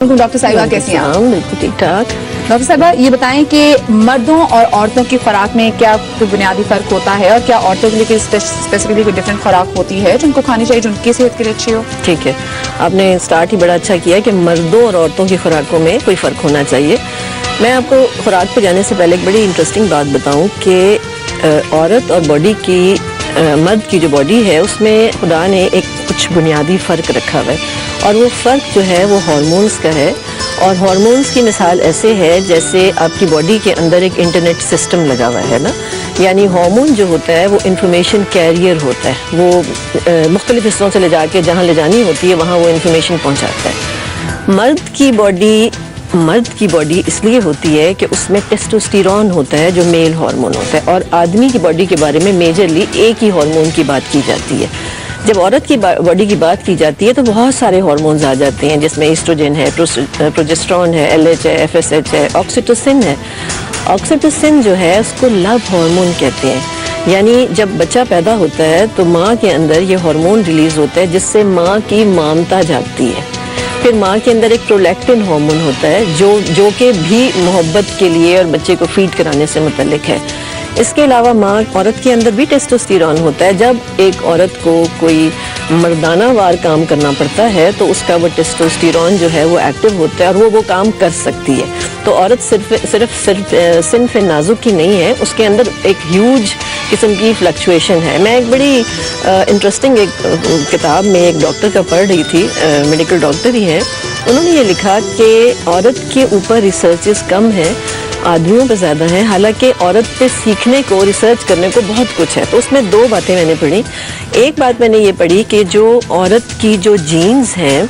Doctor साहिबा कैसी हैं आप? बिल्कुल ठीक ठाक। डॉक्टर साहिबा ये बताएं कि मर्दों और औरतों की खुराक में क्या कोई बुनियादी फर्क होता है और क्या औरतों के लिए स्पेसिफिकली कोई डिफरेंट खुराक होती है जिनको खानी चाहिए जो उनकी सेहत के लिए अच्छी हो? ठीक है, आपने स्टार्ट ही बड़ा अच्छा किया कि मर्दों और औरतों की खुराकों में कोई फ़र्क होना चाहिए। मैं आपको खुराक पे जाने से पहले एक बड़ी इंटरेस्टिंग बात बताऊं कि औरत और बॉडी की मर्द की जो बॉडी है उसमें खुदा ने एक कुछ बुनियादी फ़र्क रखा हुआ है और वो फ़र्क जो है वो हार्मोन्स का है। और हार्मोन्स की मिसाल ऐसे है जैसे आपकी बॉडी के अंदर एक इंटरनेट सिस्टम लगा हुआ है ना, यानी हार्मोन जो होता है वो इंफॉर्मेशन कैरियर होता है, वो मुख्तलिफ हिस्सों से ले जाके जहाँ ले जानी होती है वहाँ वो इंफॉर्मेशन पहुँचाता है। मर्द की बॉडी इसलिए होती है कि उसमें टेस्टोस्टेरोन होता है जो मेल हार्मोन होता है, और आदमी की बॉडी के बारे में मेजरली एक ही हार्मोन की बात की जाती है। जब औरत की बॉडी की बात की जाती है तो बहुत सारे हार्मोन्स आ जाते हैं जिसमें एस्ट्रोजन है, प्रोजेस्टेरोन है, LH है, FSH है, ऑक्सीटोसिन है। ऑक्सीटोसिन जो है उसको लव हार्मोन कहते हैं, यानी जब बच्चा पैदा होता है तो माँ के अंदर ये हार्मोन रिलीज होता है जिससे माँ की ममता जागती है। फिर माँ के अंदर एक प्रोलैक्टिन हार्मोन होता है जो कि भी मोहब्बत के लिए और बच्चे को फीड कराने से मुतल्लिक है। इसके अलावा औरत के अंदर भी टेस्टोस्टेरोन होता है। जब एक औरत को कोई मर्दाना वार काम करना पड़ता है तो उसका वो टेस्टोस्टेरोन जो है वो एक्टिव होता है और वो काम कर सकती है। तो औरत सिर्फ सिन्फ नाजुक की नहीं है, उसके अंदर एक ह्यूज किस्म की फ्लक्चुएशन है। मैं एक बड़ी इंटरेस्टिंग एक किताब में एक डॉक्टर का पढ़ रही थी, मेडिकल डॉक्टर ही हैं, उन्होंने ये लिखा कि औरत के ऊपर रिसर्चेस कम हैं, आदमियों पर ज़्यादा हैं। हालांकि औरत पे सीखने को, रिसर्च करने को बहुत कुछ है। तो उसमें दो बातें मैंने पढ़ी। एक बात मैंने ये पढ़ी कि जो औरत की जो जीन्स हैं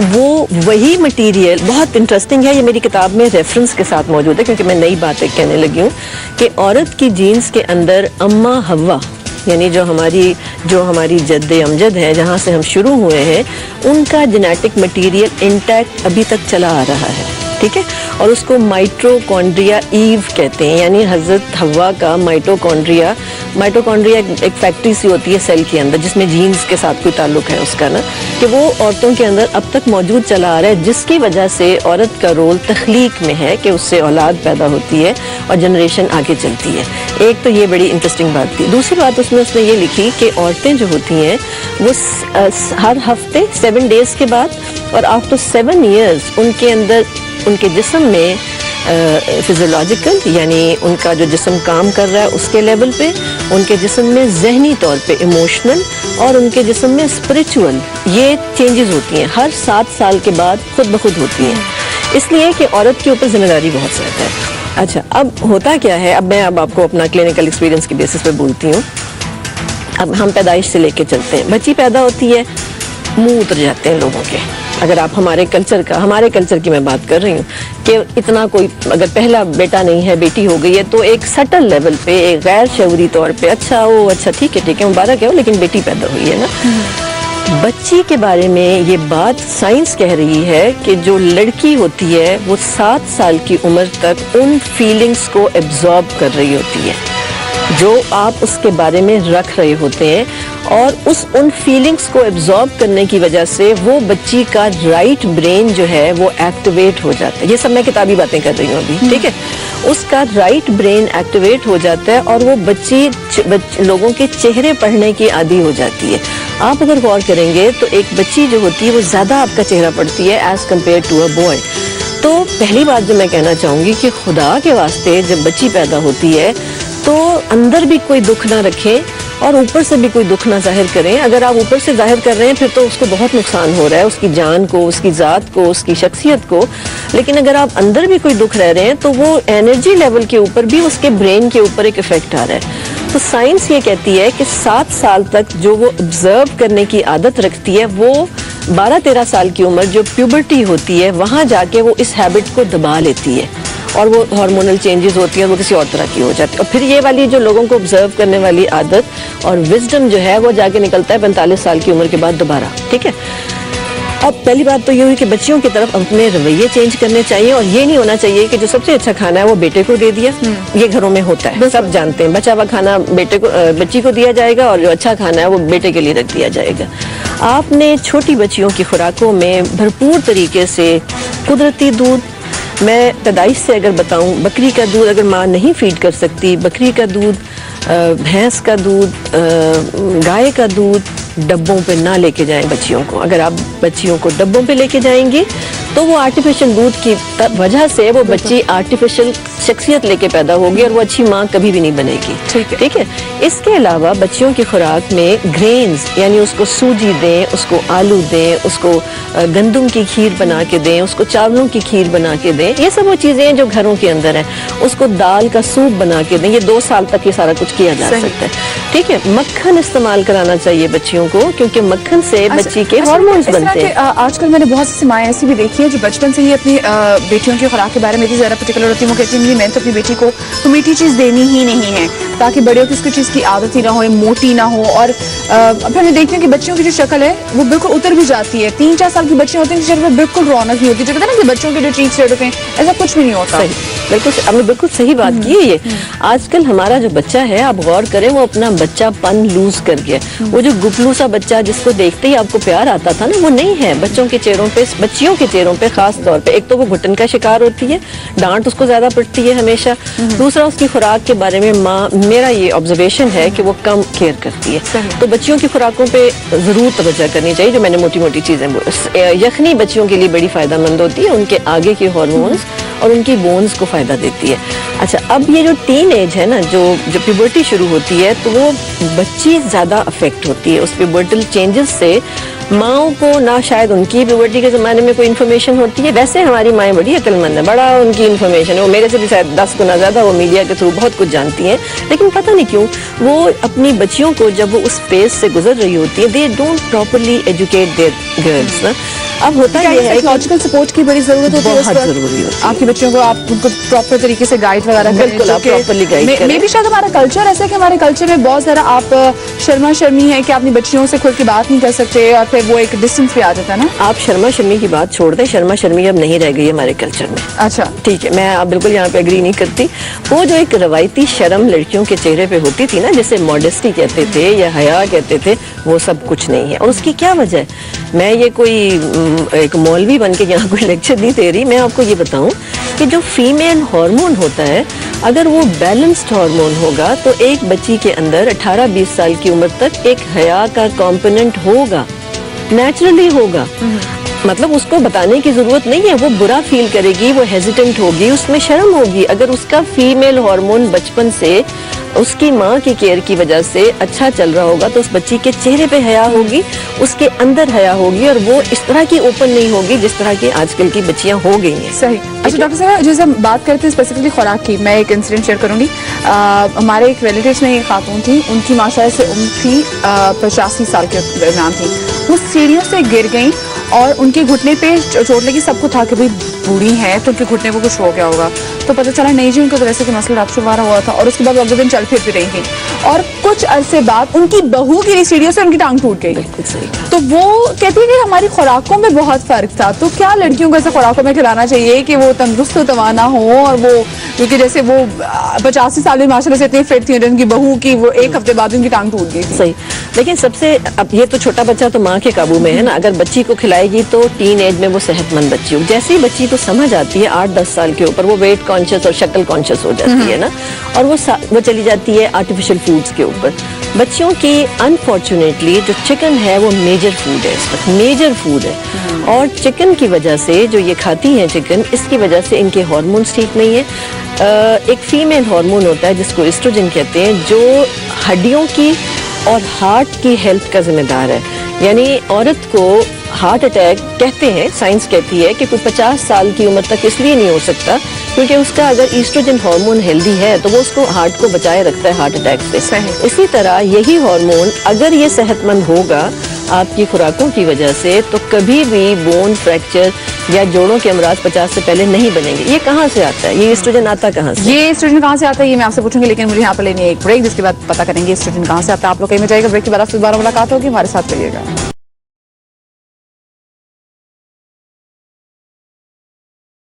वो वही मटेरियल, बहुत इंटरेस्टिंग है, ये मेरी किताब में रेफरेंस के साथ मौजूद है क्योंकि मैं नई बातें कहने लगी हूँ कि औरत की जीन्स के अंदर अम्मा हवा यानी जो हमारी जद्दे अमजद है, जहाँ से हम शुरू हुए हैं, उनका जेनेटिक मटेरियल इंटैक्ट अभी तक चला आ रहा है। ठीक है, और उसको माइटोकॉन्ड्रिया ईव कहते हैं, यानी हज़रत हवा का माइटोकॉन्ड्रिया एक फैक्ट्री सी होती है सेल के अंदर जिसमें जीन्स के साथ कोई ताल्लुक है उसका ना, कि वो औरतों के अंदर अब तक मौजूद चला आ रहा है, जिसकी वजह से औरत का रोल तख्लीक में है कि उससे औलाद पैदा होती है और जनरेशन आगे चलती है। एक तो ये बड़ी इंटरेस्टिंग बात थी। दूसरी बात उसने ये लिखी कि औरतें जो होती हैं वो हर हफ्ते 7 डेज के बाद और आफ्टर 7 ईयर्स उनके अंदर उनके जिस्म में फिजियोलॉजिकल यानी उनका जो जिस्म काम कर रहा है उसके लेवल पे, उनके जिस्म में जहनी तौर पे इमोशनल और उनके जिस्म में स्पिरिचुअल ये चेंजेस होती हैं हर 7 साल के बाद खुद ब खुद होती हैं, इसलिए कि औरत के ऊपर जिम्मेदारी बहुत ज़्यादा है। अच्छा, अब होता क्या है, मैं आपको अपना क्लिनिकल एक्सपीरियंस की बेसिस पे बोलती हूँ। अब हम पैदाइश से लेके चलते हैं, बच्ची पैदा होती है, मुँह उतर जाते हैं लोगों के। अगर आप हमारे कल्चर की मैं बात कर रही हूँ कि इतना कोई अगर पहला बेटा नहीं है, बेटी हो गई है, तो एक सटल लेवल पे, एक गैर शऊरी तौर पे अच्छा ठीक है मुबारक है, लेकिन बेटी पैदा हुई है ना। बच्ची के बारे में ये बात साइंस कह रही है कि जो लड़की होती है वो 7 साल की उम्र तक उन फीलिंग्स को एब्जॉर्ब कर रही होती है जो आप उसके बारे में रख रहे होते हैं, और उन फीलिंग्स को एब्जॉर्ब करने की वजह से वो बच्ची का राइट ब्रेन जो है वो एक्टिवेट हो जाता है। ये सब मैं किताबी बातें कर रही हूँ अभी, ठीक है। उसका राइट ब्रेन एक्टिवेट हो जाता है और वो बच्ची लोगों के चेहरे पढ़ने की आदी हो जाती है। आप अगर गौर करेंगे तो एक बच्ची जो होती है वो ज़्यादा आपका चेहरा पढ़ती है as compare to a boy. तो पहली बात जो मैं कहना चाहूँगी कि खुदा के वास्ते जब बच्ची पैदा होती है तो अंदर भी कोई दुख ना रखें और ऊपर से भी कोई दुख ना जाहिर करें। अगर आप ऊपर से जाहिर कर रहे हैं फिर तो उसको बहुत नुकसान हो रहा है, उसकी जान को, उसकी ज़ात को, उसकी शख्सियत को। लेकिन अगर आप अंदर भी कोई दुख रह रहे हैं तो वो एनर्जी लेवल के ऊपर भी उसके ब्रेन के ऊपर एक इफेक्ट आ रहा है। तो साइंस ये कहती है कि 7 साल तक जो वो ऑब्जर्व करने की आदत रखती है, वो 12-13 साल की उम्र जो प्यूबर्टी होती है वहाँ जाके वो इस हैबिट को दबा लेती है और वो हार्मोनल चेंजेस होती हैं, वो किसी और तरह की हो जाती है। और फिर ये वाली जो लोगों को ऑब्जर्व करने वाली आदत और विजडम जो है वो जाके निकलता है 45 साल की उम्र के बाद दोबारा, ठीक है। अब पहली बात तो ये हुई कि बच्चियों की तरफ अपने रवैये चेंज करने चाहिए, और ये नहीं होना चाहिए कि जो सबसे अच्छा खाना है वो बेटे को दे दिया। ये घरों में होता है, सब जानते हैं, बचा हुआ खाना बच्ची को दिया जाएगा और जो अच्छा खाना है वो बेटे के लिए रख दिया जाएगा। आपने छोटी बच्चियों की खुराकों में भरपूर तरीके से कुदरती दूध, मैं पैदाइश से अगर बताऊं, बकरी का दूध अगर माँ नहीं फीड कर सकती, बकरी का दूध, भैंस का दूध, गाय का दूध डब्बों पे ना लेके जाएं बच्चियों को। अगर आप बच्चियों को डब्बों पे लेके जाएंगी तो वो आर्टिफिशियल दूध की वजह से वो बच्ची आर्टिफिशियल शख्सियत लेके पैदा होगी और वो अच्छी माँ कभी भी नहीं बनेगी। ठीक है। इसके अलावा बच्चियों की खुराक में ग्रेन्स, यानी उसको सूजी दें, उसको आलू दें, उसको गंदम की खीर बना के दें, उसको चावलों की खीर बना के दें। ये सब वो चीज़ें हैं जो घरों के अंदर हैं। उसको दाल का सूप बना के दें। ये 2 साल तक ये सारा कुछ किया जा सकता है। ठीक है। मक्खन इस्तेमाल कराना चाहिए बच्चियों को, क्योंकि मक्खन से बच्ची के हार्मोन्स बनते हैं। आजकल मैंने बहुत सी माएँ ऐसी भी देखी है जो बचपन से ही अपनी बेटियों की खुराक के बारे में इतनी ज़्यादा पर्टिकुलर होती है। वो कहती है मैं तो अपनी बेटी को तो मीठी चीज़ देनी ही नहीं है, ताकि बड़े होकर उसकी चीज़ की आदत ही ना हो, मोटी ना हो। और अब हमें देखते हैं कि बच्चियों की जो शक्ल है वो बिल्कुल उतर भी जाती है। 3-4 साल की बच्चियाँ होती हैं जिनके चेहरे पर बिल्कुल रौनक नहीं होती। जो कहते हैं ना कि बच्चों के जो चीक्स रेड होते हैं, ऐसा कुछ भी नहीं होता। बिल्कुल, आपने बिल्कुल सही बात की है। ये आजकल हमारा जो बच्चा है, आप गौर करें, वो अपना बच्चापन लूज कर गया। वो जो गुपलू सा बच्चा जिसको देखते ही आपको प्यार आता था ना, वो नहीं है। बच्चों के चेहरों पे, बच्चियों के चेहरों पे खास तौर पे, एक तो वो घुटन का शिकार होती है, डांट उसको ज्यादा पड़ती है हमेशा। दूसरा, उसकी खुराक के बारे में माँ, मेरा ये ऑब्जर्वेशन है कि वो कम केयर करती है। तो बच्चियों की खुराकों पे जरूर तवज्जो करनी चाहिए। जो मैंने मोटी मोटी चीजें, यखनी बच्चियों के लिए बड़ी फायदेमंद होती है, उनके आगे के हार्मोन्स और उनकी बोन्स को फायदा देती है। अच्छा, अब ये जो टीन एज है ना, जो प्यूबर्टी शुरू होती है, तो वो बच्ची ज्यादा अफेक्ट होती है। उस प्यूबर्टल चेंजेस से माओ को ना शायद उनकी प्यूबर्टी के ज़माने में कोई इन्फॉर्मेशन होती है। वैसे हमारी माएँ बड़ी अक्लमंद है, बड़ा उनकी इन्फॉर्मेशन है, वो मेरे से भी शायद 10 गुना ज़्यादा वो मीडिया के थ्रू बहुत कुछ जानती हैं। लेकिन पता नहीं क्यों वो अपनी बच्चियों को, जब वो उस फेज से गुजर रही होती है, they don't properly educate their girls ना। अब होता यह है साइकोलॉजिकल सपोर्ट की बड़ी जरूरत होती है, बहुत जरूरी होती है। आपकी बच्चियों को आप उनको प्रॉपर तरीके से गाइड वगैरह करें। बिल्कुल, आप प्रॉपर्ली गाइड करें। मे भी शायद हमारा कल्चर ऐसा है कि हमारे कल्चर में बहुत सारा आप शर्मा शर्मी है कि अपनी बच्चियों से खुल के बात नहीं कर सकते, और फिर वो एक डिस्टेंस भी आ जाता है ना। आप शर्मा शर्मी की बात छोड़ दें, शर्मा शर्मी अब नहीं रह गई है हमारे कल्चर में। अच्छा, ठीक है, मैं आप बिल्कुल यहाँ पे एग्री नहीं करती। वो जो एक रवायती शर्म लड़कियों के चेहरे पे होती थी ना, जिसे मॉडेस्टी कहते थे या हया कहते थे, वो सब कुछ नहीं है। और उसकी क्या वजह है? मैं ये कोई एक मौलवी बन के यहाँ कोई लेक्चर नहीं दे रही। मैं आपको ये बताऊं कि जो फीमेल हार्मोन होता है, अगर वो बैलेंस्ड हार्मोन होगा तो एक बच्ची के अंदर 18-20 साल की उम्र तक एक हया का कंपोनेंट होगा, नेचुरली होगा। मतलब उसको बताने की जरूरत नहीं है। वो बुरा फील करेगी, वो हेजिटेंट होगी, उसमें शर्म होगी। अगर उसका फीमेल हार्मोन बचपन से उसकी माँ की केयर की वजह से अच्छा चल रहा होगा, तो उस बच्ची के चेहरे पे हया होगी, उसके अंदर हया होगी, और वो इस तरह की ओपन नहीं होगी जिस तरह की आजकल की बच्चियां हो गई हैं। सही। अच्छा डॉक्टर साहब, जैसे हम बात करते हैं स्पेसिफिकली खुराक की, मैं एक इंसिडेंट शेयर करूंगी। हमारे एक रिलेटिव्स में एक खातून थी, उनकी माशाल्लाह से उम्र थी 85 साल के दरमियान थी। वो सीढ़ियों से गिर गई और उनके घुटने पे चोट लगी। सबको था कि भाई बूढ़ी है तो उनके घुटने को कुछ हो गया होगा, तो पता चला नहीं जी, उनको तो वैसे कि मसला रप्चर वगैरह हुआ था, और उसके बाद अगले दिन चल फिर भी रही थी, और कुछ अरसे बाद उनकी बहू गिरी सीढ़ियों से, उनकी टांग टूट गई। बिल्कुल सही। तो वो कहती है कि हमारी खुराकों में बहुत फर्क था। तो क्या लड़कियों को ऐसे खुराकों में खिलाना चाहिए कि वो तंदुरुस्त तवाना हो, और वो क्योंकि जैसे वो 85 साल में माशाल्लाह से इतनी फिट थी, उनकी बहू की वो एक हफ्ते बाद उनकी टांग टूट गई थी। सही। लेकिन सबसे, अब ये तो छोटा बच्चा तो माँ के काबू में है ना। अगर बच्ची को खिलाएगी तो टीन एज में वो सेहतमंद बच्ची हो। जैसे ही बच्ची को समझ आती है 8-10 साल के ऊपर, वो वेट कॉन्शियस और शक्ल कॉन्शियस हो जाती है ना, और वो चली जाती है आर्टिफिशियल फूड्स के ऊपर। बच्चियों की अनफॉर्चुनेटली जो चिकन है वो मेजर फूड है, इस वक्त मेजर फूड है। और चिकन की वजह से, जो ये खाती हैं चिकन, इसकी वजह से इनके हार्मोन्स ठीक नहीं है। एक फीमेल हार्मोन होता है जिसको एस्ट्रोजन कहते हैं, जो हड्डियों की और हार्ट की हेल्थ का जिम्मेदार है। यानी औरत को हार्ट अटैक, कहते हैं, साइंस कहती है कि कोई 50 साल की उम्र तक इसलिए नहीं हो सकता क्योंकि उसका अगर ईस्ट्रोजन हार्मोन हेल्दी है तो वो उसको हार्ट को बचाए रखता है हार्ट अटैक से। इसी तरह यही हार्मोन अगर ये सेहतमंद होगा आपकी खुराकों की वजह से, तो कभी भी बोन फ्रैक्चर या जोड़ों के अमराज 50 से पहले नहीं बनेंगे। ये कहाँ से आता है? ये एस्ट्रोजन आता कहाँ से? ये एस्ट्रोजन कहाँ से आता है ये मैं आपसे पूछूंगी, लेकिन मुझे यहाँ पर लेनी है एक ब्रेक, जिसके बाद पता करेंगे एस्ट्रोजन कहाँ से आता है। आप लोग कहीं में जाएगा, ब्रेक के बाद आपसे दोबारा मुलाकात होगी, हमारे साथ रहिएगा।